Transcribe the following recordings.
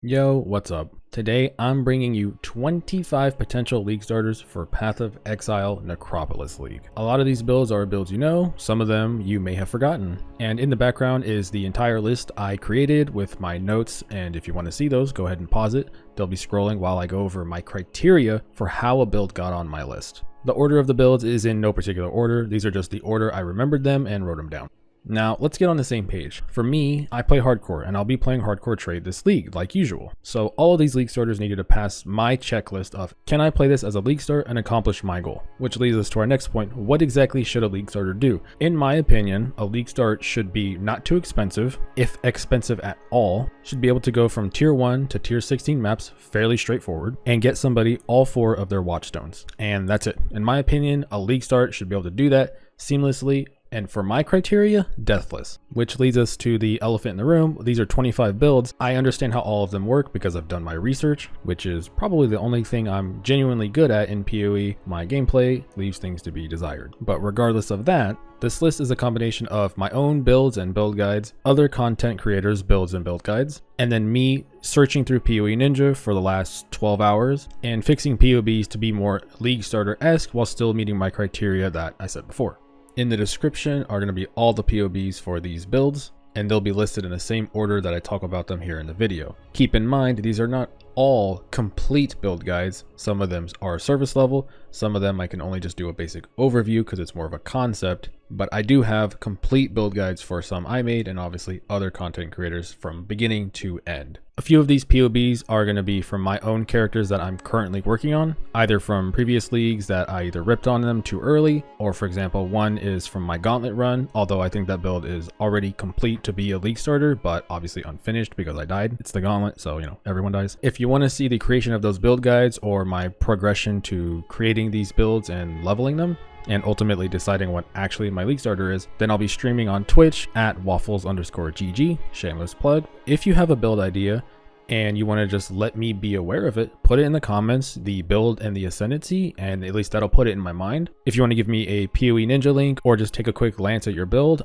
Yo, what's up? Today I'm bringing you 25 potential league starters for Path of Exile Necropolis League. A lot of these builds are builds you know, some of them you may have forgotten. And in the background is the entire list I created with my notes, and if you want to see those, go ahead and pause it. They'll be scrolling while I go over my criteria for how a build got on my list. The order of the builds is in no particular order, these are just the order I remembered them and wrote them down. Now, let's get on the same page. For me, I play hardcore, and I'll be playing hardcore trade this league, like usual. So all of these league starters needed to pass my checklist of, can I play this as a league start and accomplish my goal? Which leads us to our next point, what exactly should a league starter do? In my opinion, a league start should be not too expensive, if expensive at all, should be able to go from tier 1 to tier 16 maps fairly straightforward, and get somebody all 4 of their watchstones. And that's it. In my opinion, a league start should be able to do that seamlessly, and for my criteria, deathless. Which leads us to the elephant in the room. These are 25 builds. I understand how all of them work because I've done my research, which is probably the only thing I'm genuinely good at in PoE. My gameplay leaves things to be desired. But regardless of that, this list is a combination of my own builds and build guides, other content creators' builds and build guides, and then me searching through PoE Ninja for the last 12 hours and fixing PoBs to be more league starter-esque while still meeting my criteria that I said before. In the description are going to be all the PoBs for these builds, and they'll be listed in the same order that I talk about them here in the video. Keep in mind, these are not all complete build guides. Some of them are service level, some of them I can only just do a basic overview because it's more of a concept, but I do have complete build guides for some I made and obviously other content creators from beginning to end. A few of these PoBs are going to be from my own characters that I'm currently working on, either from previous leagues that I either ripped on them too early, or for example, one is from my Gauntlet run, although I think that build is already complete to be a league starter, but obviously unfinished because I died. It's the Gauntlet, so everyone dies. If you want to see the creation of those build guides or my progression to creating these builds and leveling them, and ultimately deciding what actually my league starter is, then I'll be streaming on Twitch at waffles_GG, shameless plug. If you have a build idea and you want to just let me be aware of it, put it in the comments, the build and the ascendancy, and at least that'll put it in my mind. If you want to give me a PoE Ninja link or just take a quick glance at your build,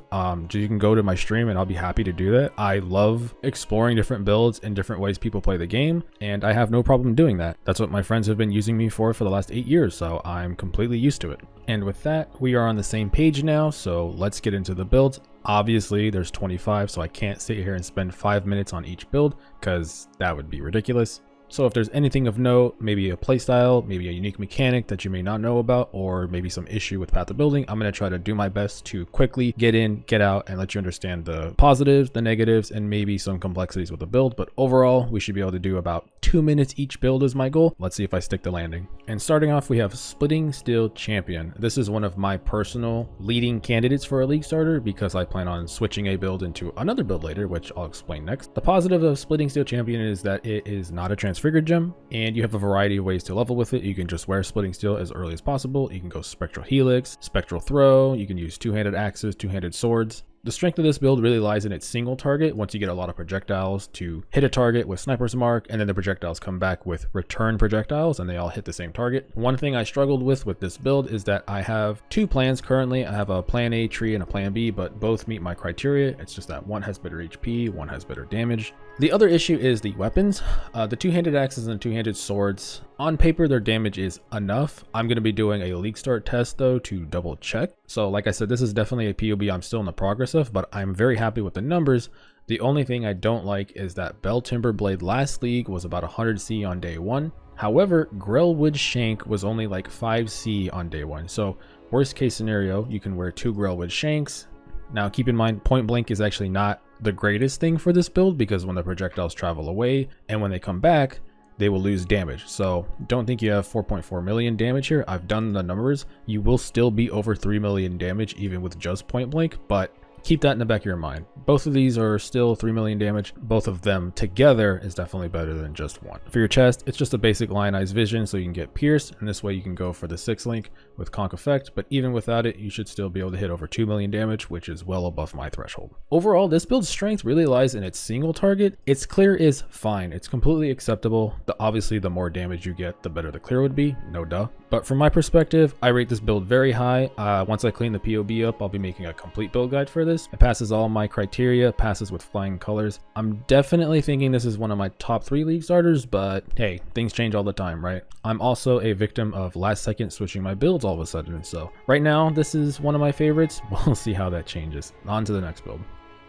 you can go to my stream and I'll be happy to do that. I love exploring different builds and different ways people play the game, and I have no problem doing that. That's what my friends have been using me for the last 8 years, so I'm completely used to it. And with that, we are on the same page now, so let's get into the builds. Obviously, there's 25, so I can't sit here and spend 5 minutes on each build, because that would be ridiculous. So if there's anything of note, maybe a playstyle, maybe a unique mechanic that you may not know about, or maybe some issue with path of building, I'm going to try to do my best to quickly get in, get out, and let you understand the positives, the negatives, and maybe some complexities with the build. But overall, we should be able to do about 2 minutes each build is my goal. Let's see if I stick the landing. And starting off, we have Splitting Steel Champion. This is one of my personal leading candidates for a league starter because I plan on switching a build into another build later, which I'll explain next. The positive of Splitting Steel Champion is that it is not a transfigured gem, and you have a variety of ways to level with it. You can just wear Splitting Steel as early as possible. You can go Spectral Helix, Spectral Throw. You can use two-handed axes, two-handed swords. The strength of this build really lies in its single target once you get a lot of projectiles to hit a target with Sniper's Mark, and then the projectiles come back with return projectiles and they all hit the same target. One thing I struggled with this build is that I have 2 plans currently. I have a plan A tree and a plan B, but both meet my criteria. It's just that one has better HP, one has better damage. The other issue is the weapons. The two-handed axes and two-handed swords, on paper their damage is enough. I'm going to be doing a league start test though to double check. So like I said, this is definitely a PoB I'm still in the progress of, but I'm very happy with the numbers. The only thing I don't like is that Bell Timber Blade last league was about 100C on day 1. However, Grellwood Shank was only like 5C on day 1. So worst case scenario, you can wear 2 Grellwood Shanks. Now keep in mind, point blank is actually not the greatest thing for this build because when the projectiles travel away and when they come back, they will lose damage. So don't think you have 4.4 million damage here. I've done the numbers. You will still be over 3 million damage even with just point blank, but keep that in the back of your mind. Both of these are still 3 million damage. Both of them together is definitely better than just one. For your chest, it's just a basic lionized vision so you can get pierced, and this way you can go for the 6 link with conk effect, but even without it, you should still be able to hit over 2 million damage, which is well above my threshold. Overall, this build's strength really lies in its single target. Its clear is fine. It's completely acceptable. Obviously, the more damage you get, the better the clear would be, no duh. But from my perspective, I rate this build very high. Once I clean the POB up, I'll be making a complete build guide for this. It passes all my criteria, passes with flying colors. I'm definitely thinking this is one of my top 3 League starters, but hey, things change all the time, right? I'm also a victim of last second switching my builds all of a sudden, so right now this is one of my favorites. We'll see how that changes. On to the next build.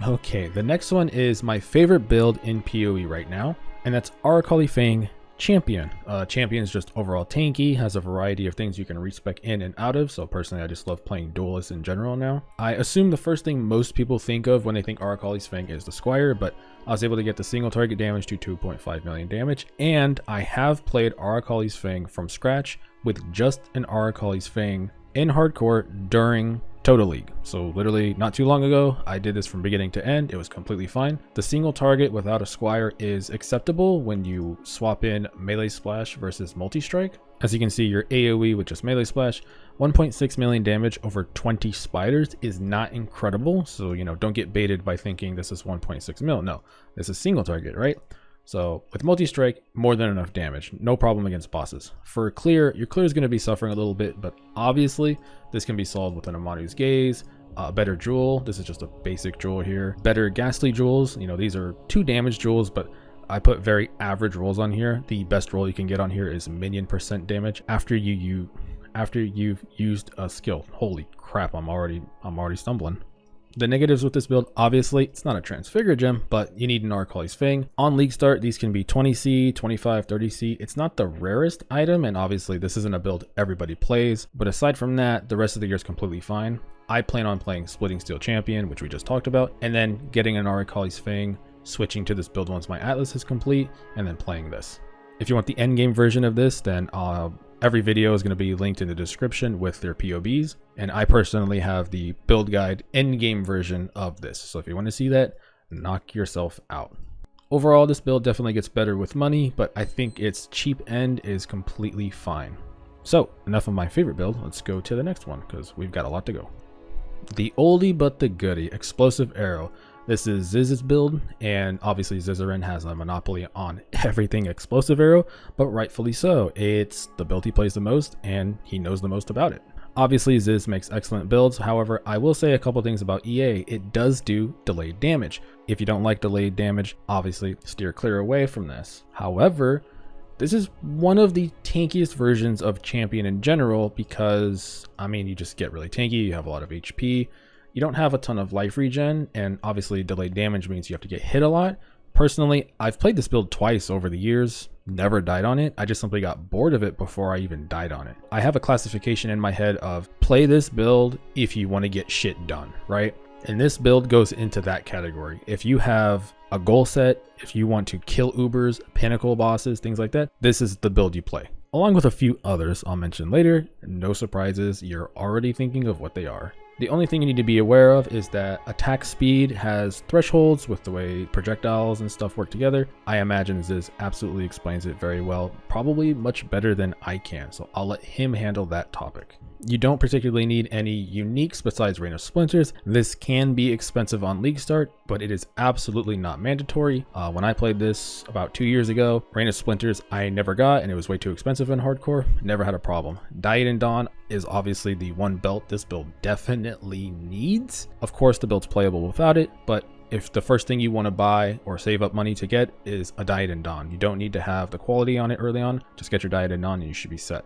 Okay, the next one is my favorite build in PoE right now, and that's Araakali Fang Champion. Champion is just overall tanky, has a variety of things you can respec in and out of, so personally I just love playing duelists in general now. I assume the first thing most people think of when they think Araakali's Fang is the Squire, but I was able to get the single target damage to 2.5 million damage, and I have played Araakali's Fang from scratch with just an Araakali's Fang in hardcore during Total League. So literally not too long ago, I did this from beginning to end. It was completely fine. The single target without a Squire is acceptable when you swap in melee splash versus multi-strike. As you can see, your AoE with just melee splash, 1.6 million damage over 20 spiders is not incredible. So, you know, don't get baited by thinking this is 1.6 mil. No, this is single target, right? So with multi-strike, more than enough damage. No problem against bosses. For clear, your clear is going to be suffering a little bit, but obviously this can be solved with an Amanu's Gaze, a better jewel. This is just a basic jewel here. Better ghastly jewels. You know, these are 2 damage jewels, but I put very average rolls on here. The best roll you can get on here is minion % damage after you've used a skill. Holy crap, I'm already stumbling. The negatives with this build, obviously, it's not a transfigure gem, but you need an Araakali's Fang. On League Start, these can be 20C, 25, 30C. It's not the rarest item, and obviously this isn't a build everybody plays, but aside from that, the rest of the year is completely fine. I plan on playing Splitting Steel Champion, which we just talked about, and then getting an Araakali's Fang, switching to this build once my Atlas is complete, and then playing this. If you want the endgame version of this, then every video is going to be linked in the description with their POBs, and I personally have the build guide endgame version of this. So if you want to see that, knock yourself out. Overall, this build definitely gets better with money, but I think its cheap end is completely fine. So enough of my favorite build. Let's go to the next one because we've got a lot to go. The oldie but the goodie, Explosive Arrow. This is Ziz's build, and obviously Zizaran has a monopoly on everything Explosive Arrow, but rightfully so. It's the build he plays the most, and he knows the most about it. Obviously, Ziz makes excellent builds. However, I will say a couple things about EA. It does do delayed damage. If you don't like delayed damage, obviously steer clear away from this. However, this is one of the tankiest versions of Champion in general because, I mean, you just get really tanky, you have a lot of HP. You don't have a ton of life regen, and obviously delayed damage means you have to get hit a lot. Personally, I've played this build twice over the years, never died on it. I just simply got bored of it before I even died on it. I have a classification in my head of play this build if you want to get shit done, right? And this build goes into that category. If you have a goal set, if you want to kill Ubers, pinnacle bosses, things like that, this is the build you play. Along with a few others I'll mention later. No surprises, you're already thinking of what they are. The only thing you need to be aware of is that attack speed has thresholds with the way projectiles and stuff work together. I imagine Ziz absolutely explains it very well, probably much better than I can, so I'll let him handle that topic. You don't particularly need any uniques besides Rain of Splinters. This can be expensive on League Start, but it is absolutely not mandatory. When I played this about 2 years ago, Rain of Splinters I never got, and it was way too expensive in hardcore. Never had a problem. Diet Dawn is obviously the one belt this build definitely needs. Of course, the build's playable without it, but if the first thing you want to buy or save up money to get is a Diet Dawn, you don't need to have the quality on it early on. Just get your Diet Dawn and you should be set.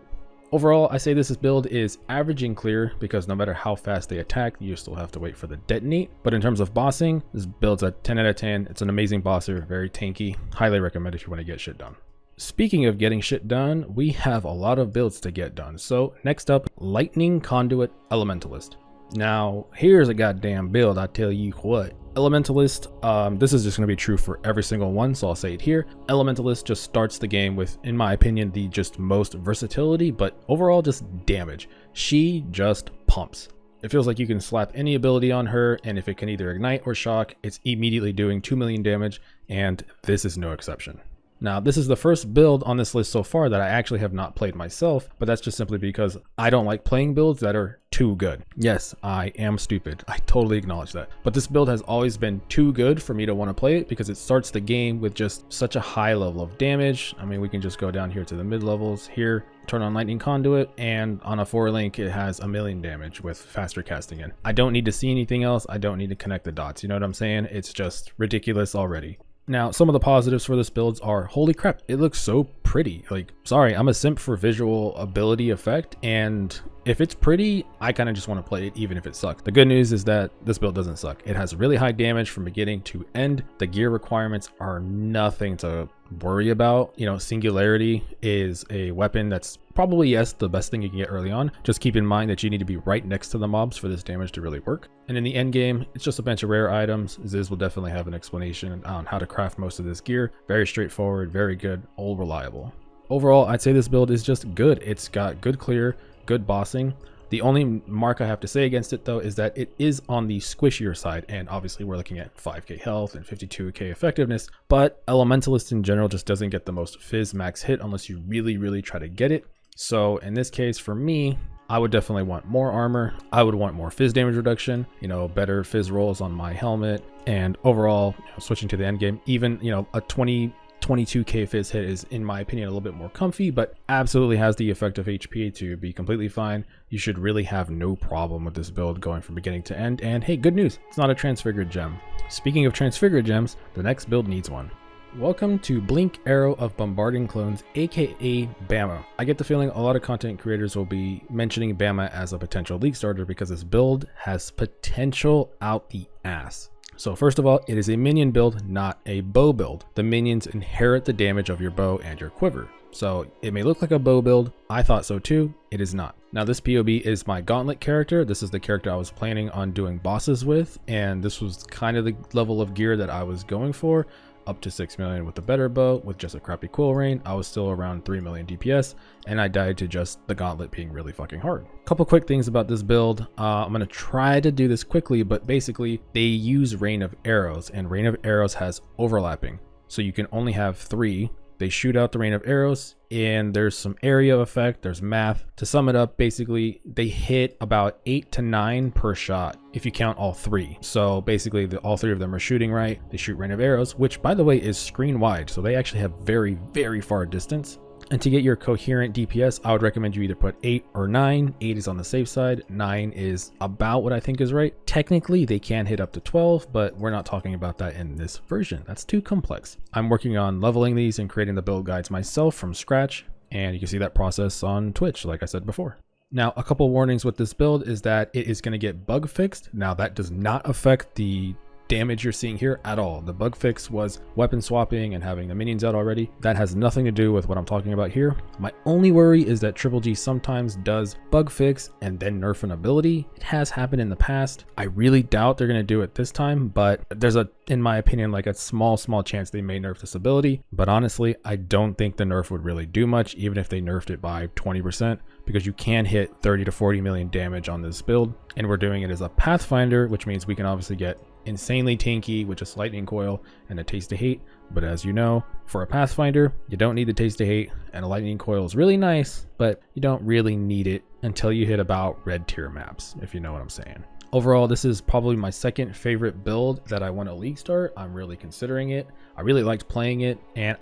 Overall, I say this build is averaging clear because no matter how fast they attack, you still have to wait for the detonate. But in terms of bossing, this build's a 10 out of 10. It's an amazing bosser, very tanky. Highly recommend if you want to get shit done. Speaking of getting shit done, we have a lot of builds to get done. So next up, Lightning Conduit Elementalist. Now, here's a goddamn build, I tell you what. Elementalist, this is just going to be true for every single one, so I'll say it here. Elementalist just starts the game with, in my opinion, the just most versatility, but overall just damage. She just pumps. It feels like you can slap any ability on her, and if it can either ignite or shock, it's immediately doing 2 million damage, and this is no exception. Now, this is the first build on this list so far that I actually have not played myself, but that's just simply because I don't like playing builds that are too good. Yes, I am stupid. I totally acknowledge that. But this build has always been too good for me to want to play it because it starts the game with just such a high level of damage. I mean, we can just go down here to the mid levels here, turn on Lightning Conduit, and on a 4-link, it has 1,000,000 damage with faster casting in. I don't need to see anything else. I don't need to connect the dots. You know what I'm saying? It's just ridiculous already. Now, some of the positives for this build are, holy crap, it looks so pretty. Like, sorry, I'm a simp for visual ability effect, and if it's pretty, I kind of just want to play it even if it sucks. The good news is that this build doesn't suck. It has really high damage from beginning to end. The gear requirements are nothing to worry about. You know, Singularity is a weapon that's probably, yes, the best thing you can get early on. Just keep in mind that you need to be right next to the mobs for this damage to really work. And in the end game, it's just a bunch of rare items. Ziz will definitely have an explanation on how to craft most of this gear. Very straightforward, very good, all reliable. Overall, I'd say this build is just good. It's got good clear, good bossing. The only mark I have to say against it though is that it is on the squishier side, and obviously we're looking at 5k health and 52k effectiveness, but Elementalist in general just doesn't get the most fizz max hit unless you really try to get it. So in this case, for me, I would definitely want more armor. I would want more fizz damage reduction, you know, better fizz rolls on my helmet, and overall, you know, switching to the end game, even, you know, a 22k fizz hit is, in my opinion, a little bit more comfy, but absolutely has the effective HP to be completely fine. You should really have no problem with this build going from beginning to end. And hey, good news, it's not a transfigured gem. Speaking of transfigured gems, the next build needs one. Welcome to Blink Arrow of Bombarding Clones, aka Bama. I get the feeling a lot of content creators will be mentioning Bama as a potential league starter because this build has potential out the ass. So first of all, it is a minion build, not a bow build. The minions inherit the damage of your bow and your quiver. So it may look like a bow build. I thought so too. It is not. Now this POB is my gauntlet character. This is the character I was planning on doing bosses with, and this was kind of the level of gear that I was going for. Up to 6 million with a better bow. With just a crappy quill rain, I was still around 3 million DPS, and I died to just the gauntlet being really fucking hard. Couple quick things about this build. I'm gonna try to do this quickly, but basically they use Rain of Arrows, and Rain of Arrows has overlapping, so you can only have 3. They shoot out the Rain of Arrows, and there's some area effect, there's math. To sum it up, basically they hit about 8 to 9 per shot if you count all 3. So basically all 3 of them are shooting right. They shoot Rain of Arrows, which by the way is screen wide, so they actually have very far distance. And to get your coherent DPS, I would recommend you either put 8 or 9. 8 is on the safe side, 9 is about what I think is right. Technically, they can hit up to 12, but we're not talking about that in this version. That's too complex. I'm working on leveling these and creating the build guides myself from scratch, and you can see that process on Twitch, like I said before. Now, a couple warnings with this build is that it is going to get bug fixed. Now, that does not affect the damage you're seeing here at all. The bug fix was weapon swapping and having the minions out already. That has nothing to do with what I'm talking about here. My only worry is that Triple G sometimes does bug fix and then nerf an ability. It has happened in the past. I really doubt they're going to do it this time, but there's in my opinion, like a small chance they may nerf this ability. But honestly, I don't think the nerf would really do much, even if they nerfed it by 20%, because you can hit 30 to 40 million damage on this build. And we're doing it as a Pathfinder, which means we can obviously get insanely tanky with just lightning coil and a taste of hate. But as you know, for a Pathfinder, you don't need the taste of hate, and a lightning coil is really nice, but you don't really need it until you hit about red tier maps, if you know what I'm saying. Overall, this is probably my second favorite build that I want to league start. I'm really considering it. I really liked playing it, and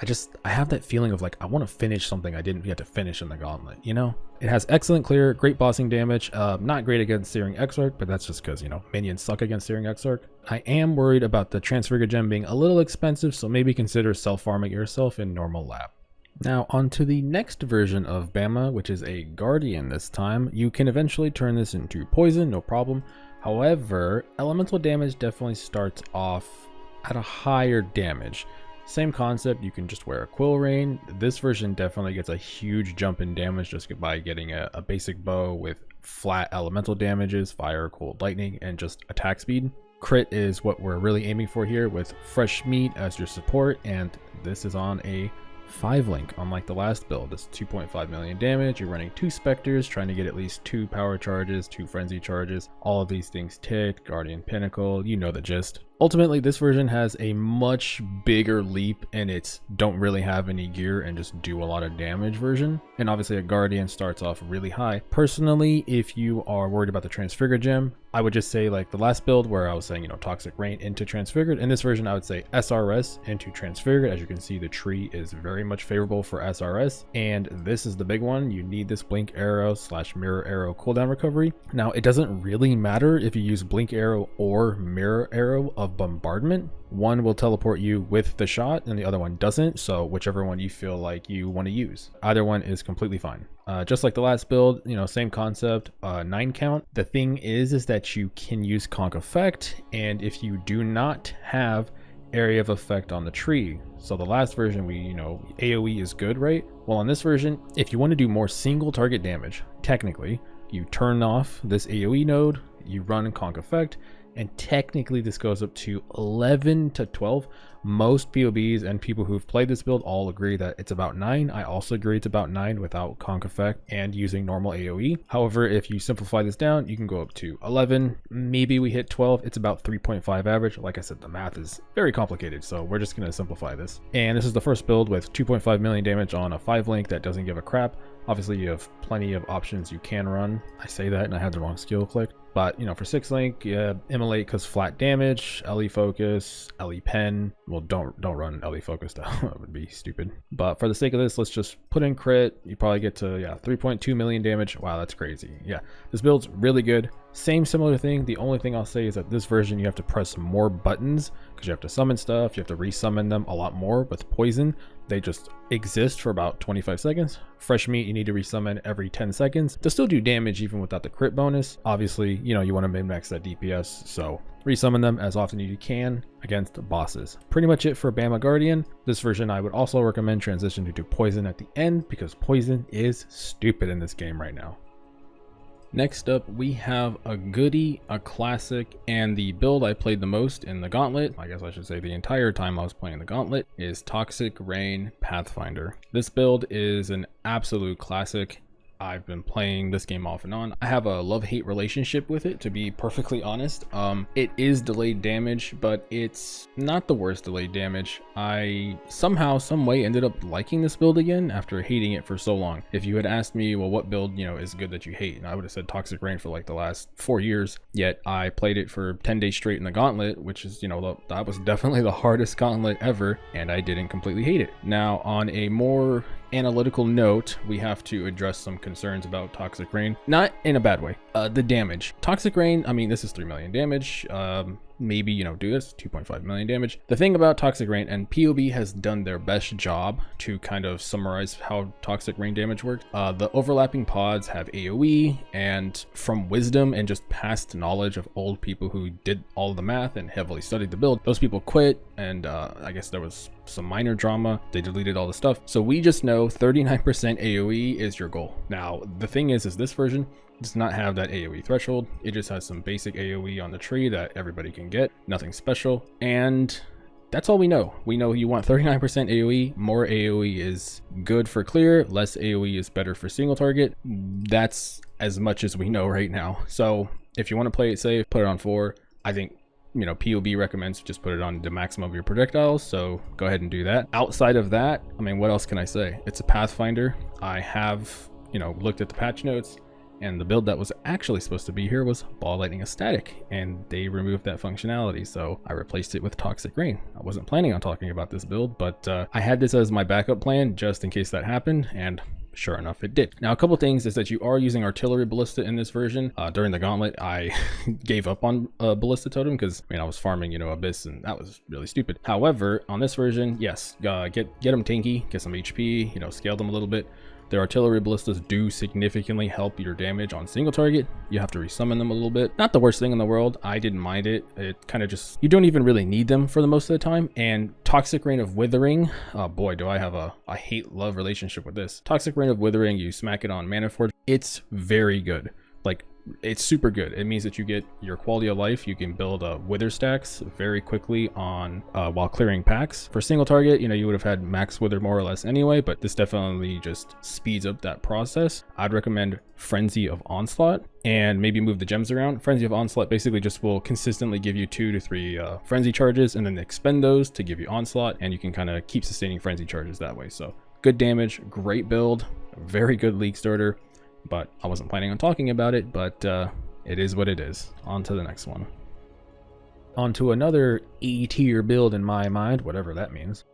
I have that feeling of like I want to finish something I didn't get to finish in the gauntlet, you know? It has excellent clear, great bossing damage, not great against Searing Exarch, but that's just because, you know, minions suck against Searing Exarch. I am worried about the Transfigured Gem being a little expensive, so maybe consider self-farming yourself in normal lab. Now on to the next version of Bama, which is a Guardian this time. You can eventually turn this into poison, no problem. However, elemental damage definitely starts off at a higher damage. Same concept, you can just wear a Quill Rain. This version definitely gets a huge jump in damage just by getting a basic bow with flat elemental damages, fire, cold, lightning, and just attack speed. Crit is what we're really aiming for here with Fresh Meat as your support, and this is on a 5-link, unlike the last build. It's 2.5 million damage. You're running 2 Specters, trying to get at least 2 power charges, 2 frenzy charges. All of these things ticked, Guardian Pinnacle, you know the gist. Ultimately, this version has a much bigger leap in its don't really have any gear and just do a lot of damage version. And obviously a Guardian starts off really high. Personally, if you are worried about the Transfigured gem, I would just say like the last build where I was saying, you know, Toxic Rain into Transfigured. In this version, I would say SRS into Transfigured. As you can see, the tree is very much favorable for SRS. And this is the big one. You need this Blink Arrow / Mirror Arrow cooldown recovery. Now, it doesn't really matter if you use Blink Arrow or Mirror Arrow of Bombardment. One will teleport you with the shot and the other one doesn't, so whichever one you feel like you want to use. Either one is completely fine. Just like the last build, you know, same concept, 9 count. The thing is that you can use Conk Effect, and if you do not have area of effect on the tree. So the last version, you know, AoE is good, right? Well, on this version, if you want to do more single target damage, technically, you turn off this AoE node, you run Conk Effect, and technically this goes up to 11 to 12. Most POBs and people who've played this build all agree that it's about 9. I also agree it's about 9 without Conk Effect and using normal AoE. However, if you simplify this down, you can go up to 11. Maybe we hit 12. It's about 3.5 average. Like I said, the math is very complicated, so we're just going to simplify this. And this is the first build with 2.5 million damage on a 5 link that doesn't give a crap. Obviously, you have plenty of options you can run. I say that and I had the wrong skill clicked. But, you know, for 6 link, yeah, Immolate because flat damage, LE Focus, LE Pen. Well, don't run LE Focus, that would be stupid. But for the sake of this, let's just put in crit. You probably get to, yeah, 3.2 million damage. Wow, that's crazy. Yeah, this build's really good. Same similar thing. The only thing I'll say is that this version, you have to press more buttons because you have to summon stuff. You have to resummon them a lot more with poison. They just exist for about 25 seconds. Fresh meat, you need to resummon every 10 seconds to still do damage even without the crit bonus. Obviously, you know, you want to min-max that DPS, so resummon them as often as you can against bosses. Pretty much it for Bama Guardian. This version, I would also recommend transition to do poison at the end because poison is stupid in this game right now. Next up, we have a goodie, a classic, and the build I played the most in the Gauntlet, I guess I should say the entire time I was playing the Gauntlet, is Toxic Rain Pathfinder. This build is an absolute classic. I've been playing this game off and on. I have a love-hate relationship with it, to be perfectly honest. It is delayed damage, but it's not the worst delayed damage. I somehow, some way ended up liking this build again after hating it for so long. If you had asked me, well, what build, you know, is good that you hate? And I would have said Toxic Rain for like the last 4 years, yet I played it for 10 days straight in the Gauntlet, which is, you know, that was definitely the hardest Gauntlet ever, and I didn't completely hate it. Now, on a more analytical note, we have to address some concerns about Toxic Rain, not in a bad way. The damage. Toxic Rain, I mean, this is 3 million damage. Maybe, you know, do this 2.5 million damage. The thing about Toxic Rain, and POB has done their best job to kind of summarize how Toxic Rain damage works. The overlapping pods have AoE, and from wisdom and just past knowledge of old people who did all the math and heavily studied the build, those people quit, and I guess there was some minor drama. They deleted all the stuff. So we just know 39% AoE is your goal. Now, the thing is this version does not have that AoE threshold. It just has some basic AoE on the tree that everybody can get, nothing special. And that's all we know. We know you want 39% AoE, more AoE is good for clear, less AoE is better for single target. That's as much as we know right now. So if you want to play it safe, put it on 4. I think, you know, POB recommends just put it on the maximum of your projectiles, so go ahead and do that. Outside of that, I mean, what else can I say? It's a Pathfinder. I have, you know, looked at the patch notes, and the build that was actually supposed to be here was Ball Lightning Static, and they removed that functionality, so I replaced it with Toxic Rain. I wasn't planning on talking about this build, but I had this as my backup plan just in case that happened, and sure enough, it did. Now, a couple things is that you are using Artillery Ballista in this version. During the Gauntlet, I gave up on Ballista Totem because, I mean, I was farming, you know, Abyss, and that was really stupid. However, on this version, yes, get them tanky, get some HP, you know, scale them a little bit. Their artillery ballistas do significantly help your damage on single target. You have to resummon them a little bit. Not the worst thing in the world. I didn't mind it. It kind of just, you don't even really need them for the most of the time. And Toxic Rain of Withering, oh boy, do I have a hate-love relationship with this. Toxic Rain of Withering, you smack it on Mana Forge. It's very good. Like, it's super good. It means that you get your quality of life. You can build wither stacks very quickly on while clearing packs. For single target, you would have had max wither more or less anyway, but this definitely just speeds up that process. I'd recommend Frenzy of Onslaught and maybe move the gems around. Frenzy of Onslaught basically just will consistently give you 2 to 3 frenzy charges and then expend those to give you onslaught, and you can kind of keep sustaining frenzy charges that way. So good damage, great build, very good league starter. But I wasn't planning on talking about it, but it is what it is. On to the next one. On to another A tier build in my mind, whatever that means.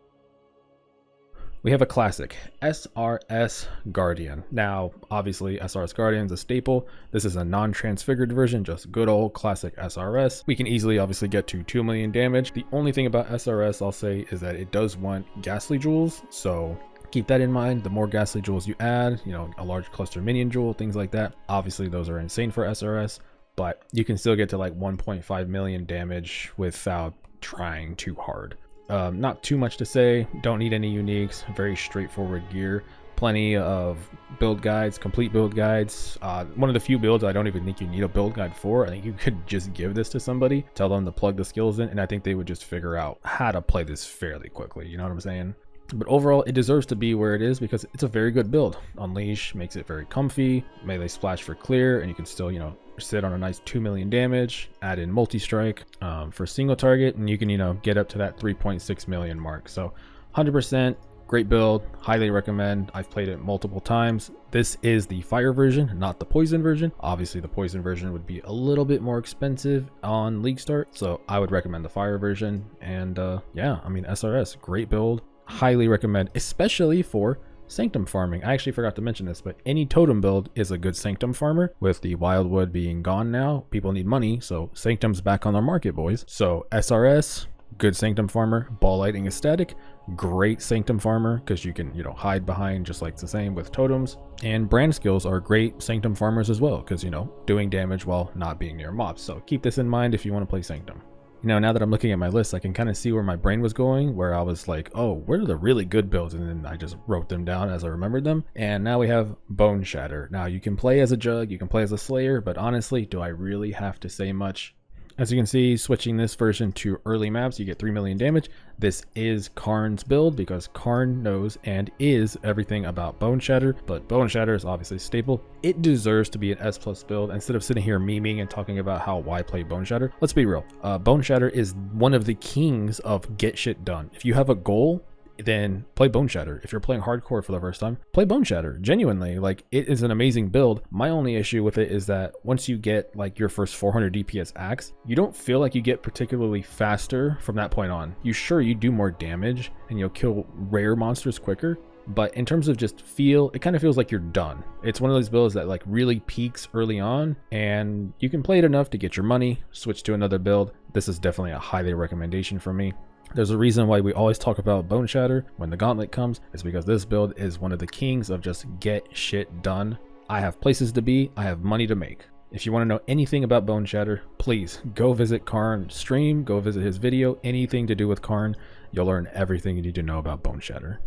We have a classic, Srs Guardian. Now, obviously, Srs Guardian is a staple. This is a non-transfigured version, just good old classic SRS. We can easily, obviously, get to 2 million damage. The only thing about SRS, I'll say, is that it does want ghastly jewels, so keep that in mind. The more ghastly jewels you add, a large cluster minion jewel, things like that, obviously those are insane for SRS, but you can still get to like 1.5 million damage without trying too hard. Not too much to say, don't need any uniques, very straightforward gear, plenty of build guides, complete build guides. One of the few builds I don't even think you need a build guide for. I think you could just give this to somebody, tell them to plug the skills in, and I think they would just figure out how to play this fairly quickly, you know what I'm saying? But overall, it deserves to be where it is because it's a very good build. Unleash makes it very comfy, melee splash for clear, and you can still, sit on a nice 2 million damage, add in multi-strike for single target, and you can, get up to that 3.6 million mark. So 100% great build, highly recommend. I've played it multiple times. This is the fire version, not the poison version. Obviously, the poison version would be a little bit more expensive on League Start, so I would recommend the fire version. And yeah, I mean, SRS, great build. Highly recommend, especially for sanctum farming. I actually forgot to mention this, but any totem build is a good sanctum farmer. With the wildwood being gone now, people need money, so sanctum's back on the market, boys. So SRS, good sanctum farmer. Ball lightning is static, great sanctum farmer because you can hide behind, just like the same with totems. And brand skills are great sanctum farmers as well because doing damage while not being near mobs. So keep this in mind if you want to play sanctum. Now that I'm looking at my list, I can kind of see where my brain was going, where I was like, oh, where are the really good builds? And then I just wrote them down as I remembered them. And now we have Boneshatter. Now you can play as a Jugg, you can play as a Slayer, but honestly, do I really have to say much? As you can see, switching this version to early maps, you get 3 million damage. This is Karn's build because Karn knows and is everything about Boneshatter, but Boneshatter is obviously staple. It deserves to be an S+ build. Instead of sitting here memeing and talking about how why play Boneshatter, let's be real. Boneshatter is one of the kings of get shit done. If you have a goal, then play Boneshatter. If you're playing hardcore for the first time, play Boneshatter. Genuinely, like, it is an amazing build. My only issue with it is that once you get like your first 400 DPS axe, you don't feel like you get particularly faster from that point on. You do more damage and you'll kill rare monsters quicker, but in terms of just feel, it kind of feels like you're done. It's one of those builds that like really peaks early on, and you can play it enough to get your money, switch to another build. This is definitely a highly recommendation for me. There's a reason why we always talk about Boneshatter when the gauntlet comes. It's because this build is one of the kings of just get shit done. I have places to be, I have money to make. If you want to know anything about Boneshatter, please go visit Karn's stream, go visit his video, anything to do with Karn. You'll learn everything you need to know about Boneshatter.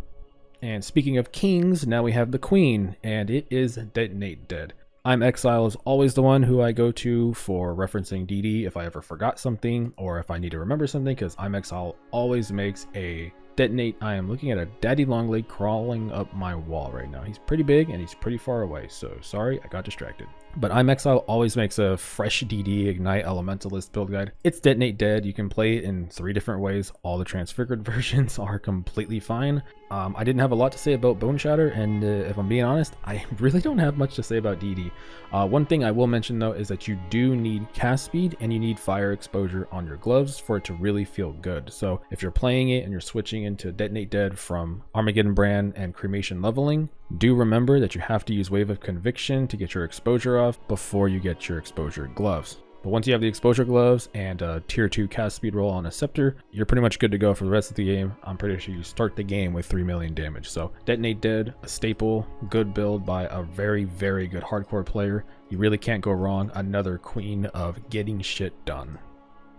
And speaking of kings, now we have the queen, and it is Detonate Dead. I'm Exile is always the one who I go to for referencing DD if I ever forgot something or if I need to remember something, because I'm Exile always makes a detonate. I am looking at a daddy long leg crawling up my wall right now. He's pretty big and he's pretty far away, so sorry, I got distracted. But I'm Exile always makes a fresh DD Ignite Elementalist build guide. It's Detonate Dead. You can play it in 3 different ways. All the transfigured versions are completely fine. I didn't have a lot to say about Boneshatter, and if I'm being honest, I really don't have much to say about DD. One thing I will mention though is that you do need cast speed and you need fire exposure on your gloves for it to really feel good. So if you're playing it and you're switching into Detonate Dead from Armageddon Brand and Cremation leveling, do remember that you have to use Wave of Conviction to get your exposure off before you get your exposure gloves. But once you have the exposure gloves and a tier 2 cast speed roll on a scepter, you're pretty much good to go for the rest of the game. I'm pretty sure you start the game with 3 million damage. So Detonate Dead, a staple, good build by a very, very good hardcore player. You really can't go wrong. Another queen of getting shit done.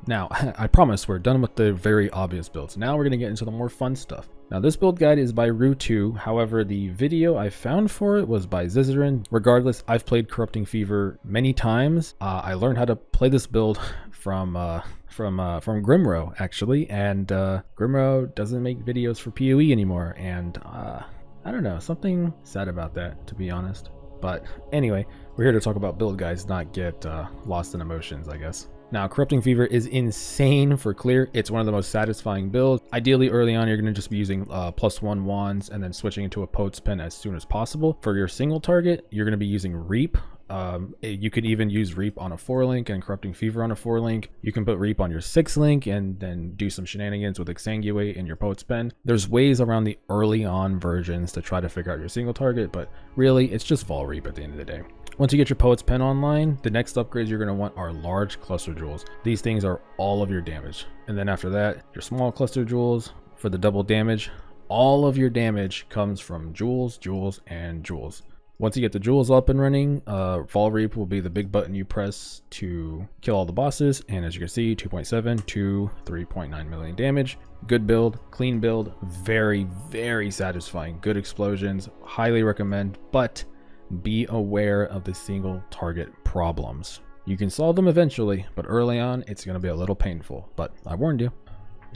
Now, I promise we're done with the very obvious builds. Now we're going to get into the more fun stuff. Now this build guide is by Ru2, however the video I found for it was by Zizarin. Regardless, I've played Corrupting Fever many times. I learned how to play this build from Grimro actually, and Grimro doesn't make videos for PoE anymore, and I don't know, something sad about that, to be honest. But anyway, we're here to talk about build guides, not get lost in emotions, I guess. Now, Corrupting Fever is insane for clear. It's one of the most satisfying builds. Ideally, early on, you're going to just be using +1 wands and then switching into a Pote's Pen as soon as possible. For your single target, you're going to be using Reap. You could even use Reap on a 4-link and Corrupting Fever on a 4-link. You can put Reap on your 6-link and then do some shenanigans with Exsanguate in your Pote's Pen. There's ways around the early on versions to try to figure out your single target, but really, it's just Vaal Reap at the end of the day. Once you get your Poet's Pen online, the next upgrades you're going to want are large cluster jewels. These things are all of your damage. And then after that, your small cluster jewels for the double damage. All of your damage comes from jewels, jewels, and jewels. Once you get the jewels up and running, Vaal Reap will be the big button you press to kill all the bosses. And as you can see, 2.7 to 3.9 million damage. Good build, clean build, very, very satisfying. Good explosions, highly recommend, but be aware of the single target problems. You can solve them eventually, but early on, it's going to be a little painful, but I warned you.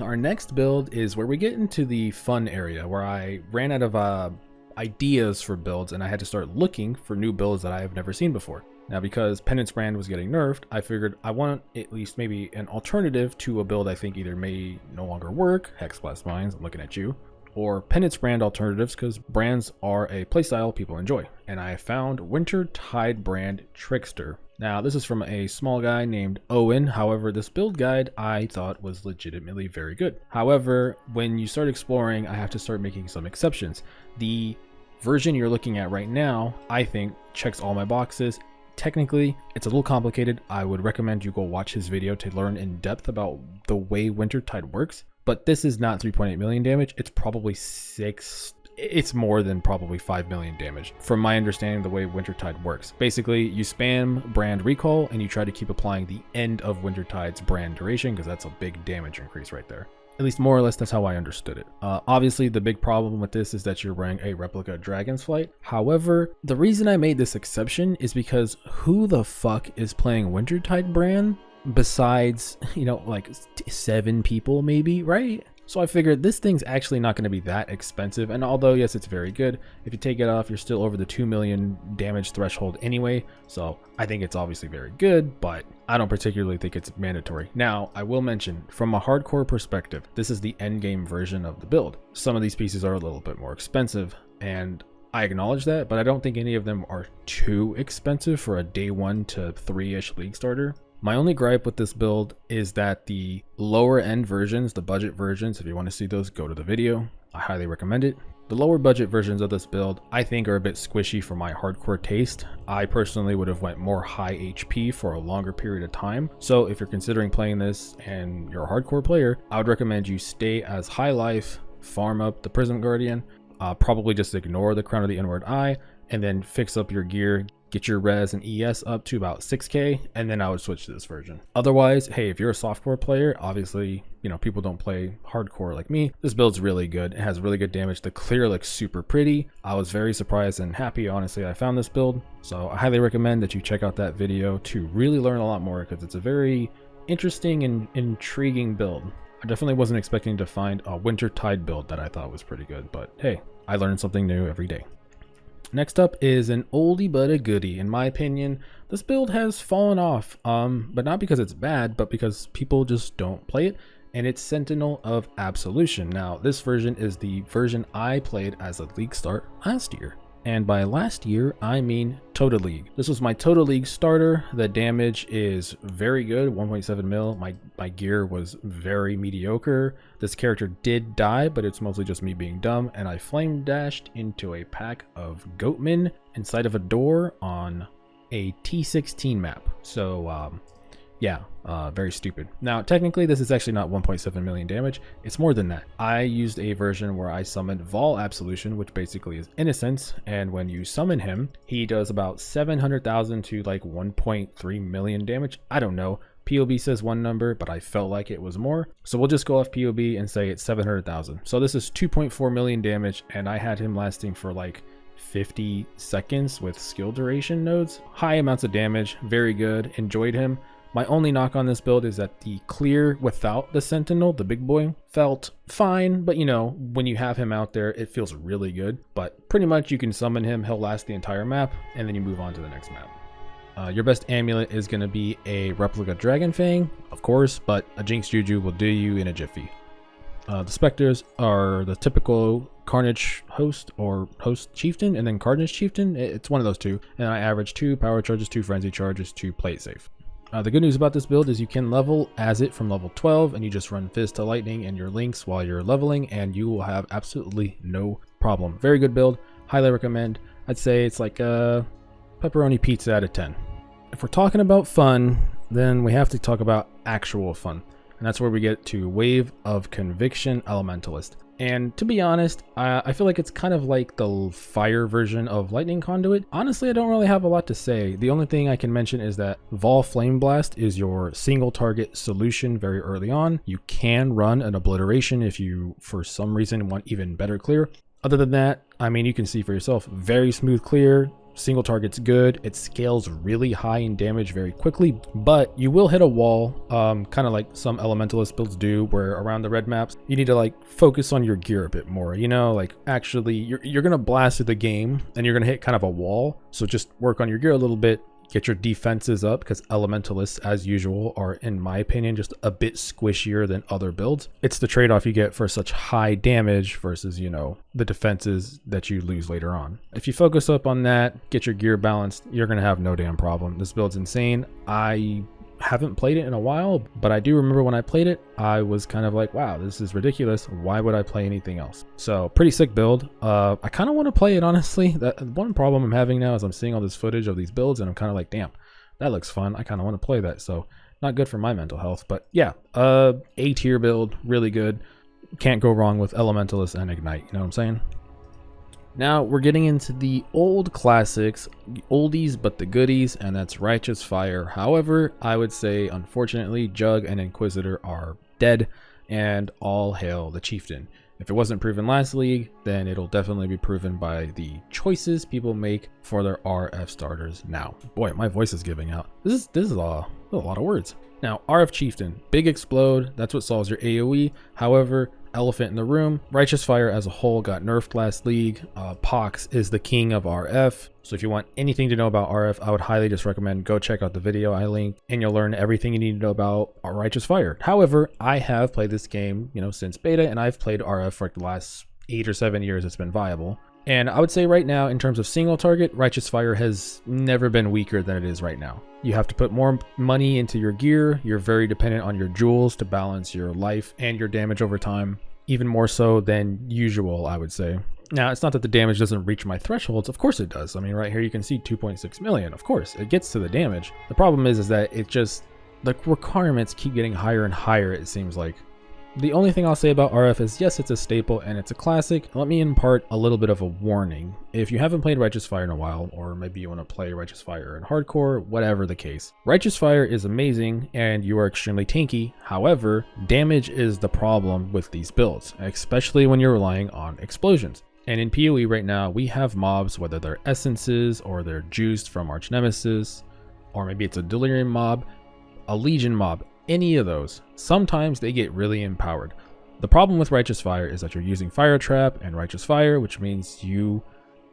Our next build is where we get into the fun area, where I ran out of ideas for builds and I had to start looking for new builds that I have never seen before. Now, because Penance brand was getting nerfed, I figured I want at least maybe an alternative to a build I think either may no longer work, Hex Blast Mines, I'm looking at you, or Penance brand alternatives, because brands are a playstyle people enjoy. And I found Wintertide brand Trickster. Now, this is from a small guy named Owen. However, this build guide I thought was legitimately very good. However, when you start exploring, I have to start making some exceptions. The version you're looking at right now, I think, checks all my boxes. Technically, it's a little complicated. I would recommend you go watch his video to learn in depth about the way Wintertide works. But this is not 3.8 million damage. It's probably 6. It's more than probably 5 million damage. From my understanding, the way Wintertide works. Basically, you spam brand recall and you try to keep applying the end of Wintertide's brand duration, because that's a big damage increase right there. At least more or less, that's how I understood it. Obviously, the big problem with this is that you're wearing a replica Dragon's Flight. However, the reason I made this exception is because who the fuck is playing Wintertide brand? Besides, you know, like 7 people maybe, right? So I figured this thing's actually not going to be that expensive, and although yes, it's very good, if you take it off, you're still over the 2 million damage threshold anyway, so I think it's obviously very good, but I don't particularly think it's mandatory. Now, I will mention, from a hardcore perspective, this is the endgame version of the build. Some of these pieces are a little bit more expensive, and I acknowledge that, but I don't think any of them are too expensive for a day 1 to 3-ish league starter. My only gripe with this build is that the lower end versions, the budget versions, if you want to see those, go to the video. I highly recommend it. The lower budget versions of this build, I think, are a bit squishy for my hardcore taste. I personally would have went more high HP for a longer period of time. So if you're considering playing this and you're a hardcore player, I would recommend you stay as high life, farm up the Prism Guardian, probably just ignore the Crown of the Inward Eye, and then fix up your gear. Get your res and ES up to about 6k, and then I would switch to this version. Otherwise, hey, if you're a softcore player, obviously, you know, people don't play hardcore like me. This build's really good. It has really good damage. The clear looks super pretty. I was very surprised and happy, honestly, I found this build. So I highly recommend that you check out that video to really learn a lot more, because it's a very interesting and intriguing build. I definitely wasn't expecting to find a Wintertide build that I thought was pretty good, but hey, I learn something new every day. Next up is an oldie but a goodie. In my opinion, this build has fallen off, but not because it's bad, but because people just don't play it, and it's Sentinel of Absolution. Now, this version is the version I played as a league start last year. And by last year, I mean Total League. This was my Total League starter. The damage is very good, 1.7 mil. My gear was very mediocre. This character did die, but it's mostly just me being dumb. And I flame dashed into a pack of goatmen inside of a door on a T16 map. So, yeah, very stupid. Now, technically, this is actually not 1.7 million damage. It's more than that. I used a version where I summoned Vaal Absolution, which basically is Innocence. And when you summon him, he does about 700,000 to like 1.3 million damage. I don't know. POB says one number, but I felt like it was more. So we'll just go off POB and say it's 700,000. So this is 2.4 million damage, and I had him lasting for like 50 seconds with skill duration nodes. High amounts of damage, very good, enjoyed him. My only knock on this build is that the clear without the Sentinel, the big boy, felt fine, but you know, when you have him out there, it feels really good. But pretty much you can summon him, he'll last the entire map, and then you move on to the next map. Your best amulet is going to be a replica Dragon Fang, of course, but a Jinx Juju will do you in a jiffy. The Specters are the typical Carnage host or host Chieftain, and then Carnage Chieftain. It's one of those two, and I average 2 power charges, 2 frenzy charges to play it safe. The good news about this build is you can level as it from level 12, and you just run Fizz to Lightning and your links while you're leveling, and you will have absolutely no problem. Very good build, highly recommend. I'd say it's like a pepperoni pizza out of 10. If we're talking about fun, then we have to talk about actual fun, and that's where we get to Wave of Conviction Elementalist. And to be honest, I feel like it's kind of like the fire version of Lightning Conduit. Honestly, I don't really have a lot to say. The only thing I can mention is that Vaal Flameblast is your single target solution very early on. You can run an obliteration if you, for some reason, want even better clear. Other than that, I mean, you can see for yourself, very smooth clear. Single target's good. It scales really high in damage very quickly, but you will hit a wall, kind of like some Elementalist builds do, where around the red maps, you need to like focus on your gear a bit more, you know, like actually you're going to blast through the game and you're going to hit kind of a wall. So just work on your gear a little bit, get your defenses up, because Elementalists, as usual, are, in my opinion, just a bit squishier than other builds. It's the trade-off you get for such high damage versus, you know, the defenses that you lose later on. If you focus up on that, get your gear balanced, you're going to have no damn problem. This build's insane. I haven't played it in a while, but I do remember when I played it, I was kind of like, wow, this is ridiculous. Why would I play anything else? So pretty sick build. I kind of want to play it, honestly. That one problem I'm having now is I'm seeing all this footage of these builds and I'm kind of like, damn, that looks fun. I kind of want to play that. So not good for my mental health, but yeah, A tier build, really good. Can't go wrong with Elementalist and Ignite. You know what I'm saying? Now we're getting into the old classics, oldies but the goodies, and that's Righteous Fire. However, I would say, unfortunately, Jugg and Inquisitor are dead, and all hail the Chieftain. If it wasn't proven last league, then it'll definitely be proven by the choices people make for their RF starters now. Boy, my voice is giving out. This is a lot of words. Now, RF Chieftain, big explode, that's what solves your AoE. However, elephant in the room, Righteous Fire as a whole got nerfed last league. Pox is the king of RF. So if you want anything to know about RF, I would highly just recommend go check out the video I linked, and you'll learn everything you need to know about Righteous Fire. However, I have played this game, you know, since beta, and I've played RF for like the last 8 or 7 years it's been viable. And I would say right now, in terms of single target, Righteous Fire has never been weaker than it is right now. You have to put more money into your gear. You're very dependent on your jewels to balance your life and your damage over time, even more so than usual, I would say. Now, it's not that the damage doesn't reach my thresholds. Of course it does. I mean, right here you can see 2.6 million. Of course, it gets to the damage. The problem is that it just, the requirements keep getting higher and higher, it seems like. The only thing I'll say about RF is, yes, it's a staple and it's a classic. Let me impart a little bit of a warning. If you haven't played Righteous Fire in a while, or maybe you want to play Righteous Fire in hardcore, whatever the case, Righteous Fire is amazing and you are extremely tanky. However, damage is the problem with these builds, especially when you're relying on explosions. And in PoE right now, we have mobs, whether they're essences or they're juiced from Arch Nemesis, or maybe it's a Delirium mob, a Legion mob, any of those. Sometimes they get really empowered. The problem with Righteous Fire is that you're using Fire Trap and Righteous Fire, which means you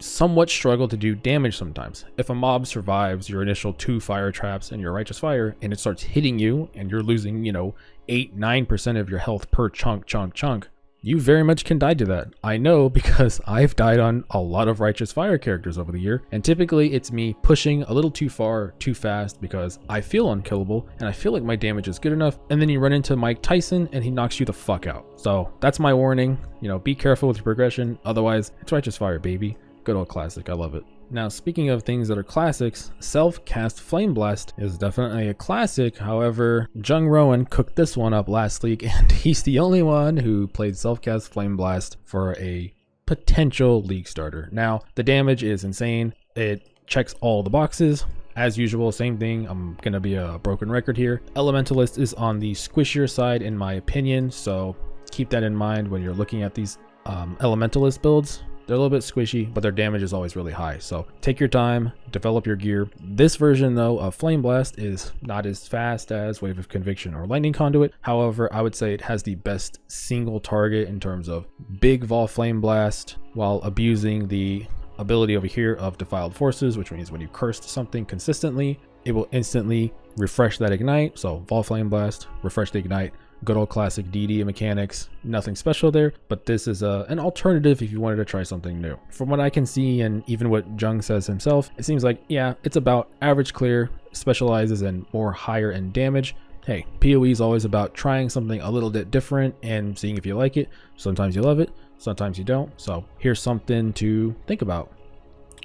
somewhat struggle to do damage sometimes. If a mob survives your initial 2 Fire Traps and your Righteous Fire, and it starts hitting you and you're losing, you know, 8-9% of your health per chunk, you very much can die to that. I know, because I've died on a lot of Righteous Fire characters over the year, and typically it's me pushing a little too far, too fast, because I feel unkillable, and I feel like my damage is good enough, and then you run into Mike Tyson, and he knocks you the fuck out. So that's my warning. You know, be careful with your progression, otherwise it's Righteous Fire, baby. Good old classic, I love it. Now, speaking of things that are classics, self-cast Flameblast is definitely a classic. However, Jung Rowan cooked this one up last league, and he's the only one who played self-cast Flameblast for a potential league starter. Now, the damage is insane. It checks all the boxes. As usual, same thing. I'm going to be a broken record here. Elementalist is on the squishier side in my opinion, so keep that in mind when you're looking at these Elementalist builds. They're a little bit squishy, but their damage is always really high. So take your time, develop your gear. This version though of Flameblast is not as fast as Wave of Conviction or Lightning Conduit. However, I would say it has the best single target in terms of big Vaal Flameblast while abusing the ability over here of Defiled Forces, which means when you curse something consistently, it will instantly refresh that ignite. So Vaal Flameblast, refresh the ignite. Good old classic DD mechanics, nothing special there, but this is an alternative if you wanted to try something new. From what I can see, and even what Jugg says himself, it seems like, yeah, it's about average clear, specializes in more higher end damage. Hey, PoE is always about trying something a little bit different and seeing if you like it. Sometimes you love it, sometimes you don't. So here's something to think about.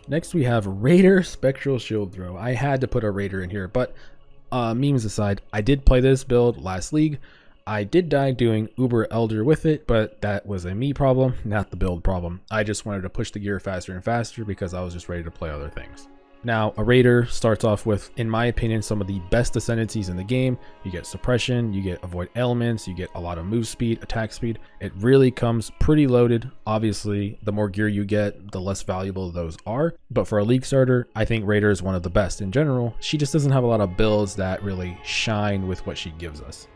Next we have Raider Spectral Shield Throw. I had to put a Raider in here, but memes aside, I did play this build last league. I did die doing Uber Elder with it, but that was a me problem, not the build problem. I just wanted to push the gear faster and faster because I was just ready to play other things. Now, a Raider starts off with, in my opinion, some of the best ascendancies in the game. You get suppression, you get avoid elements, you get a lot of move speed, attack speed. It really comes pretty loaded. Obviously, the more gear you get, the less valuable those are. But for a league starter, I think Raider is one of the best in general. She just doesn't have a lot of builds that really shine with what she gives us.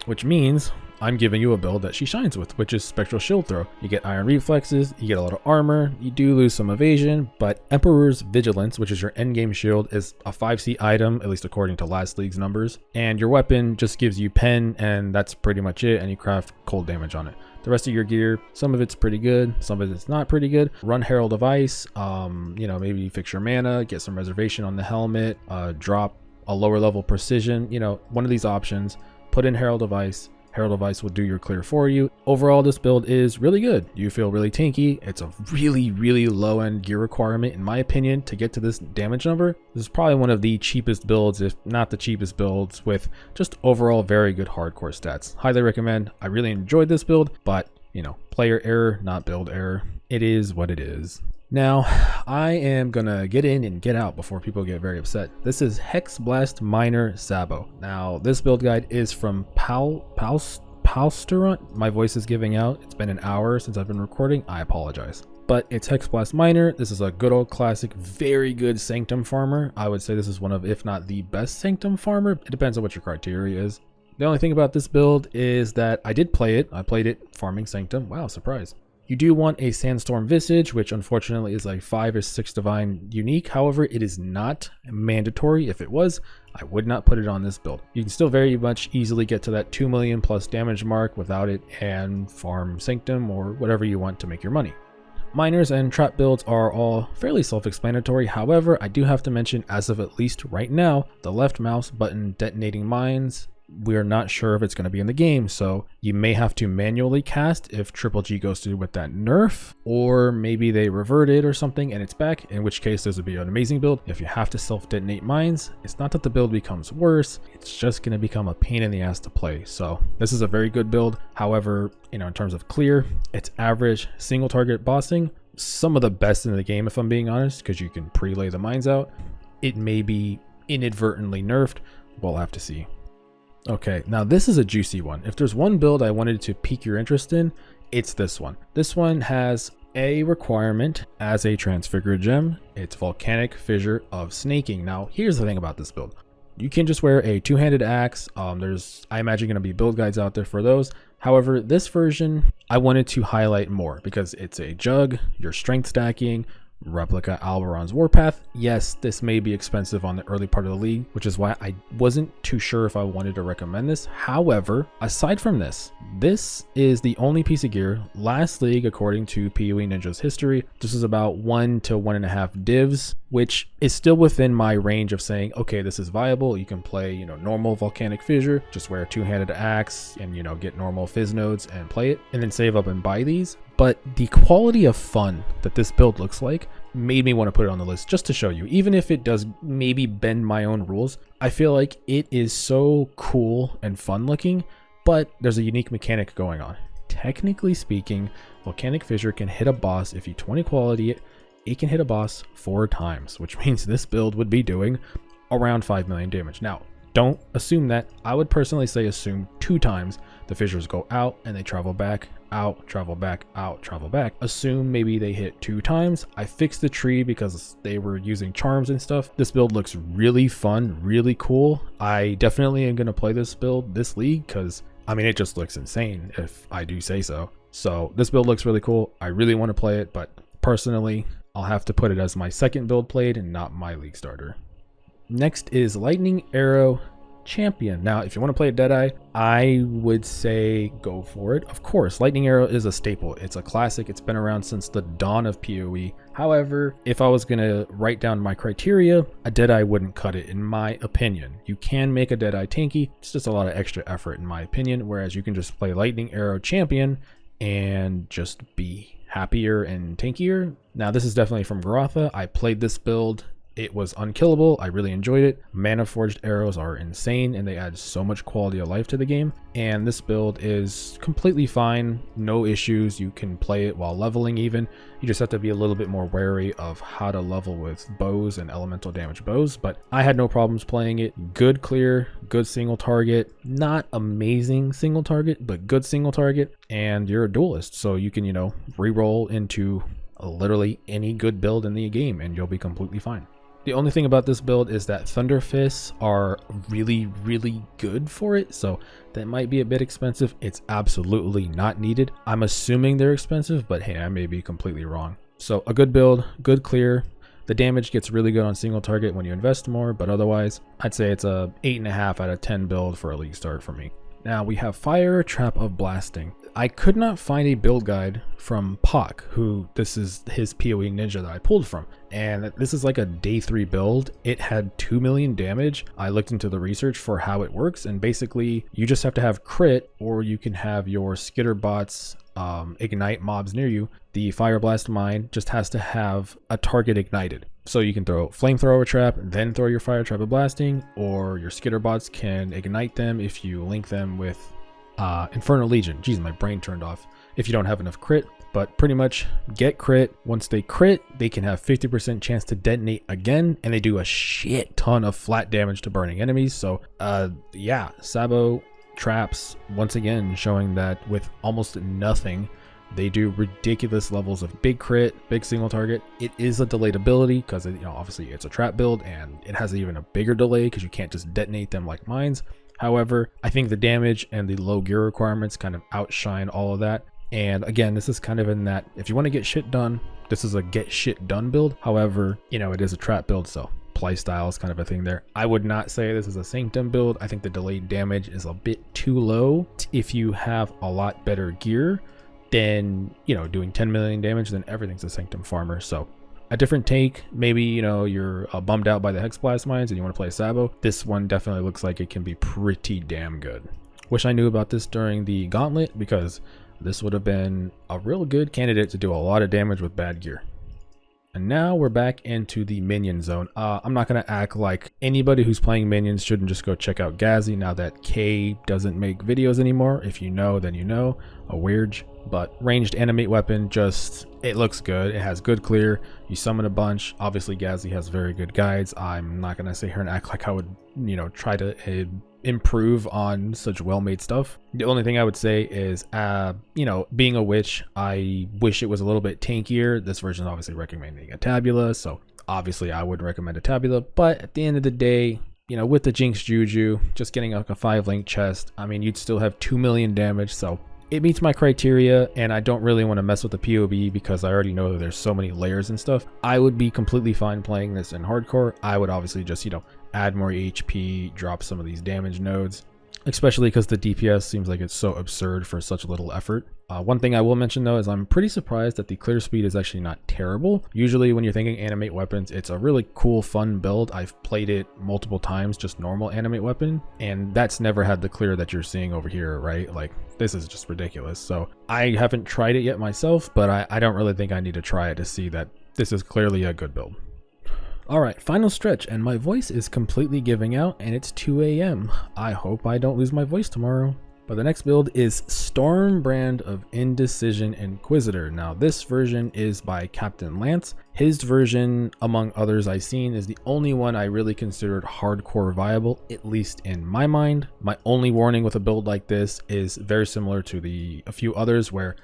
Which means I'm giving you a build that she shines with, which is Spectral Shield Throw. You get Iron Reflexes, you get a lot of armor, you do lose some evasion, but Emperor's Vigilance, which is your endgame shield, is a 5C item, at least according to last league's numbers. And your weapon just gives you pen, and that's pretty much it, and you craft cold damage on it. The rest of your gear, some of it's pretty good, some of it's not pretty good. Run Herald of Ice, you know, maybe fix your mana, get some reservation on the helmet, drop a lower level precision, you know, one of these options. Put in Herald of Ice. Herald of Ice will do your clear for you. Overall, this build is really good. You feel really tanky. It's a really, really low-end gear requirement, in my opinion, to get to this damage number. This is probably one of the cheapest builds, if not the cheapest builds, with just overall very good hardcore stats. Highly recommend. I really enjoyed this build, but, you know, player error, not build error. It is what it is. Now, I am gonna get in and get out before people get very upset. This is Hex Blast Miner Sabo. Now, this build guide is from Palsterant. My voice is giving out. It's been an hour since I've been recording. I apologize. But it's Hex Blast Miner. This is a good old classic, very good Sanctum farmer. I would say this is one of, if not the best Sanctum farmer. It depends on what your criteria is. The only thing about this build is that I did play it. I played it farming Sanctum. Wow, surprise. You do want a Sandstorm Visage, which unfortunately is like 5 or 6 Divine unique. However, it is not mandatory. If it was, I would not put it on this build. You can still very much easily get to that 2 million plus damage mark without it and farm Sanctum or whatever you want to make your money. Miners and trap builds are all fairly self-explanatory. However, I do have to mention, as of at least right now, the left mouse button detonating mines, we're not sure if it's going to be in the game, so you may have to manually cast if Triple G goes through with that nerf, or maybe they revert it or something and it's back, in which case this would be an amazing build. If you have to self-detonate mines, it's not that the build becomes worse, it's just going to become a pain in the ass to play. So this is a very good build. However, you know, in terms of clear, it's average single target bossing, some of the best in the game if I'm being honest, because you can pre-lay the mines out. It may be inadvertently nerfed, we'll have to see. Okay, now this is a juicy one. If there's one build I wanted to pique your interest in, it's this one. This one has a requirement as a transfigured gem. It's Volcanic Fissure of Snaking. Now, here's the thing about this build. You can just wear a two-handed axe. There's, I imagine, going to be build guides out there for those. However, this version, I wanted to highlight more because it's a Jugg, you're strength stacking, replica Alberon's Warpath. Yes, this may be expensive on the early part of the league, which is why I wasn't too sure if I wanted to recommend this. However, aside from this, this is the only piece of gear last league, according to PoE Ninja's history. This is about 1 to 1.5 divs, which is still within my range of saying, okay, this is viable. You can play, you know, normal Volcanic Fissure, just wear a two-handed axe and, you know, get normal fizz nodes and play it, and then save up and buy these. But the quality of fun that this build looks like made me want to put it on the list just to show you. Even if it does maybe bend my own rules, I feel like it is so cool and fun looking, but there's a unique mechanic going on. Technically speaking, Volcanic Fissure can hit a boss. If you 20 quality it, it can hit a boss 4 times, which means this build would be doing around 5 million damage. Now, don't assume that. I would personally say assume 2 times. The fissures go out and they travel back, out, travel back, out, travel back. Assume maybe they hit 2 times. I fixed the tree because they were using charms and stuff. This build looks really fun, really cool. I definitely am going to play this build this league because, I mean, it just looks insane if I do say so. So this build looks really cool. I really want to play it, but personally, I'll have to put it as my second build played and not my league starter. Next is Lightning Arrow Champion. Now, if you want to play a Deadeye, I would say go for it. Of course, Lightning Arrow is a staple. It's a classic. It's been around since the dawn of PoE. However, if I was going to write down my criteria, a Deadeye wouldn't cut it, in my opinion. You can make a Deadeye tanky. It's just a lot of extra effort, in my opinion, whereas you can just play Lightning Arrow Champion and just be happier and tankier. Now, this is definitely from Garotha. I played this build. It was unkillable. I really enjoyed it. Mana forged arrows are insane and they add so much quality of life to the game. And this build is completely fine. No issues. You can play it while leveling even. You just have to be a little bit more wary of how to level with bows and elemental damage bows. But I had no problems playing it. Good clear, good single target. Not amazing single target, but good single target. And you're a duelist. So you can, reroll into literally any good build in the game and you'll be completely fine. The only thing about this build is that Thunder Fists are really, really good for it, so that might be a bit expensive. It's absolutely not needed. I'm assuming they're expensive, but hey, I may be completely wrong. So a good build, good clear. The damage gets really good on single target when you invest more, but otherwise, I'd say it's a 8.5 out of 10 build for a league start for me. Now we have Fire Trap of Blasting. I could not find a build guide from Pak, who this is his PoE ninja that I pulled from. And this is like a day 3 build. It had 2 million damage. I looked into the research for how it works, and basically you just have to have crit, or you can have your skitter bots ignite mobs near you. The Fireblast Mine just has to have a target ignited. So you can throw flamethrower trap, then throw your Fire Trap of Blasting, or your skitter bots can ignite them if you link them with Infernal Legion. Jeez, my brain turned off. If you don't have enough crit, but pretty much get crit. Once they crit, they can have 50% chance to detonate again, and they do a shit ton of flat damage to burning enemies. So yeah, Sabo traps once again showing that with almost nothing, they do ridiculous levels of big crit, big single target. It is a delayed ability because obviously it's a trap build, and it has even a bigger delay because you can't just detonate them like mines. However, I think the damage and the low gear requirements kind of outshine all of that. And again, this is kind of in that if you want to get shit done, this is a get shit done build. However, it is a trap build, so playstyle is kind of a thing there. I would not say this is a Sanctum build. I think the delayed damage is a bit too low. If you have a lot better gear, then, doing 10 million damage, then everything's a Sanctum farmer. So a different take. Maybe, you're bummed out by the Hex Blast Mines and you want to play Sabo. This one definitely looks like it can be pretty damn good. Wish I knew about this during the Gauntlet, because this would have been a real good candidate to do a lot of damage with bad gear. And now we're back into the minion zone. I'm not going to act like anybody who's playing minions shouldn't just go check out Gazi now that K doesn't make videos anymore. If you know, then you know. A weird, but ranged animate weapon, it looks good. It has good clear. You summon a bunch. Obviously, Gazi has very good guides. I'm not going to sit here and act like I would, try to improve on such well-made stuff. The only thing I would say is, being a witch, I wish it was a little bit tankier. This version is obviously recommending a tabula, so obviously I would recommend a tabula, but at the end of the day, with the Jinx Juju, just getting like a 5-link chest, you'd still have 2 million damage, so it meets my criteria, and I don't really want to mess with the PoE because I already know that there's so many layers and stuff. I would be completely fine playing this in hardcore. I would obviously just, add more HP, drop some of these damage nodes, especially because the DPS seems like it's so absurd for such little effort. One thing I will mention though is I'm pretty surprised that the clear speed is actually not terrible. Usually when you're thinking animate weapons, it's a really cool, fun build. I've played it multiple times, just normal animate weapon, and that's never had the clear that you're seeing over here, right? Like, this is just ridiculous. So I haven't tried it yet myself, but I don't really think I need to try it to see that this is clearly a good build. Alright, final stretch, and my voice is completely giving out, and it's 2 a.m. I hope I don't lose my voice tomorrow. But the next build is Stormbrand of Indecision Inquisitor. Now this version is by Captain Lance. His version, among others I've seen, is the only one I really considered hardcore viable, at least in my mind. My only warning with a build like this is very similar to a few others where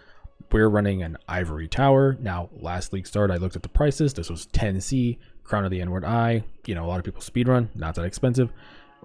we're running an Ivory Tower. Now, last league start, I looked at the prices. This was 10C, Crown of the Inward Eye. You know, a lot of people speedrun, not that expensive.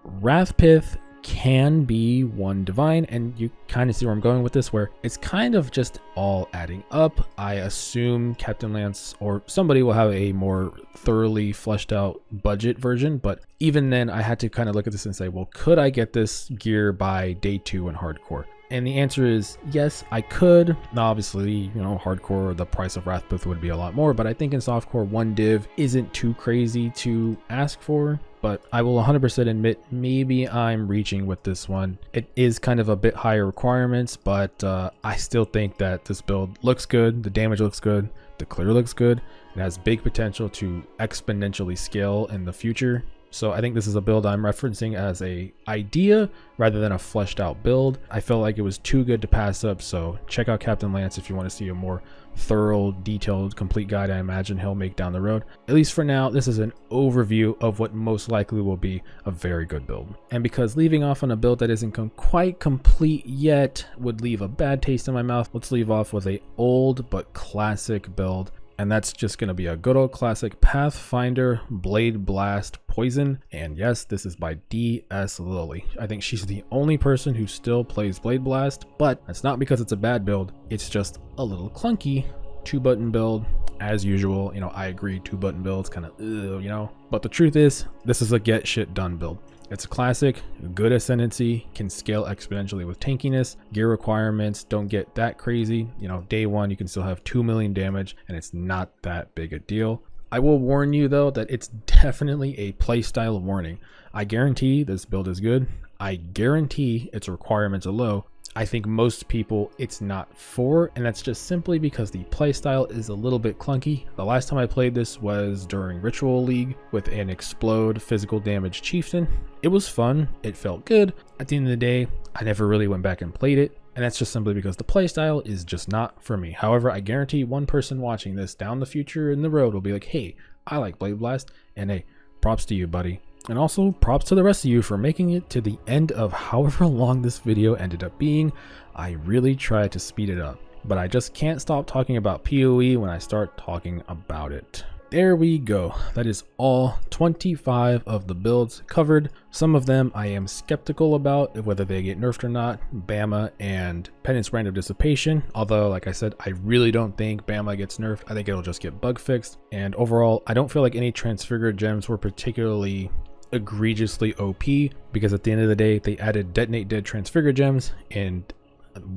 Wrathpith can be one divine, and you kind of see where I'm going with this, where it's kind of just all adding up. I assume Captain Lance or somebody will have a more thoroughly fleshed out budget version, but even then I had to kind of look at this and say, well, could I get this gear by day 2 in hardcore? And the answer is yes, I could. Now, obviously, you know, hardcore, the price of Wrathpith would be a lot more, but I think in softcore, 1 div isn't too crazy to ask for. But I will 100% admit, maybe I'm reaching with this one. It is kind of a bit higher requirements, but I still think that this build looks good. The damage looks good. The clear looks good. It has big potential to exponentially scale in the future. So I think this is a build I'm referencing as a idea rather than a fleshed out build. I felt like it was too good to pass up, so check out Captain Lance if you want to see a more thorough, detailed, complete guide I imagine he'll make down the road. At least for now, this is an overview of what most likely will be a very good build. And because leaving off on a build that isn't quite complete yet would leave a bad taste in my mouth, let's leave off with a old but classic build. And that's just going to be a good old classic Pathfinder Blade Blast Poison. And yes, this is by DS Lily. I think she's the only person who still plays Blade Blast, but that's not because it's a bad build. It's just a little clunky. 2-button build, as usual. You know, I agree, 2-button builds kind of, you know. But the truth is, this is a get shit done build. It's a classic, good ascendancy, can scale exponentially with tankiness. Gear requirements don't get that crazy. You know, day 1 you can still have 2 million damage and it's not that big a deal. I will warn you though that it's definitely a playstyle warning. I guarantee this build is good. I guarantee its requirements are low. I think most people it's not for, and that's just simply because the playstyle is a little bit clunky. The last time I played this was during Ritual League with an explode physical damage Chieftain. It was fun, it felt good. At the end of the day, I never really went back and played it, and that's just simply because the playstyle is just not for me. However, I guarantee one person watching this down the future in the road will be like, hey, I like Blade Blast, and hey, props to you, buddy. And also props to the rest of you for making it to the end of however long this video ended up being. I really tried to speed it up, but I just can't stop talking about PoE when I start talking about it. There we go. That is all 25 of the builds covered. Some of them I am skeptical about whether they get nerfed or not. Bama and Penance Brand of Dissipation. Although, like I said, I really don't think Bama gets nerfed. I think it'll just get bug fixed. And overall, I don't feel like any transfigured gems were particularly egregiously OP, because at the end of the day they added Detonate Dead transfigure gems, and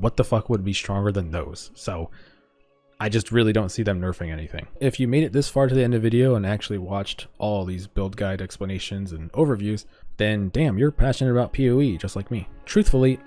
what the fuck would be stronger than those? So I just really don't see them nerfing anything. If you made it this far to the end of the video and actually watched all these build guide explanations and overviews, then damn, you're passionate about PoE just like me. Truthfully,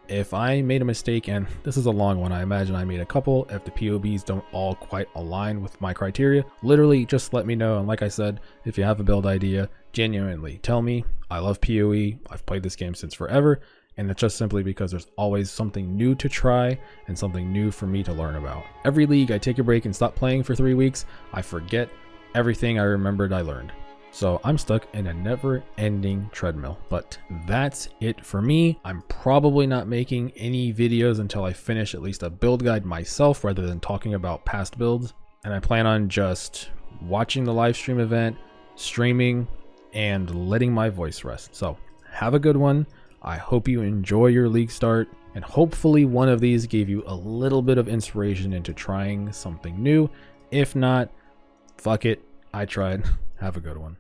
if I made a mistake, and this is a long one, I imagine I made a couple, if the POBs don't all quite align with my criteria, literally just let me know. And like I said, if you have a build idea, genuinely tell me. I love PoE, I've played this game since forever, and it's just simply because there's always something new to try and something new for me to learn about. Every league I take a break and stop playing for 3 weeks, I forget everything I remembered I learned. So I'm stuck in a never-ending treadmill. But that's it for me. I'm probably not making any videos until I finish at least a build guide myself rather than talking about past builds. And I plan on just watching the live stream event, streaming, and letting my voice rest. So have a good one. I hope you enjoy your league start, and hopefully one of these gave you a little bit of inspiration into trying something new. If not, fuck it, I tried. Have a good one.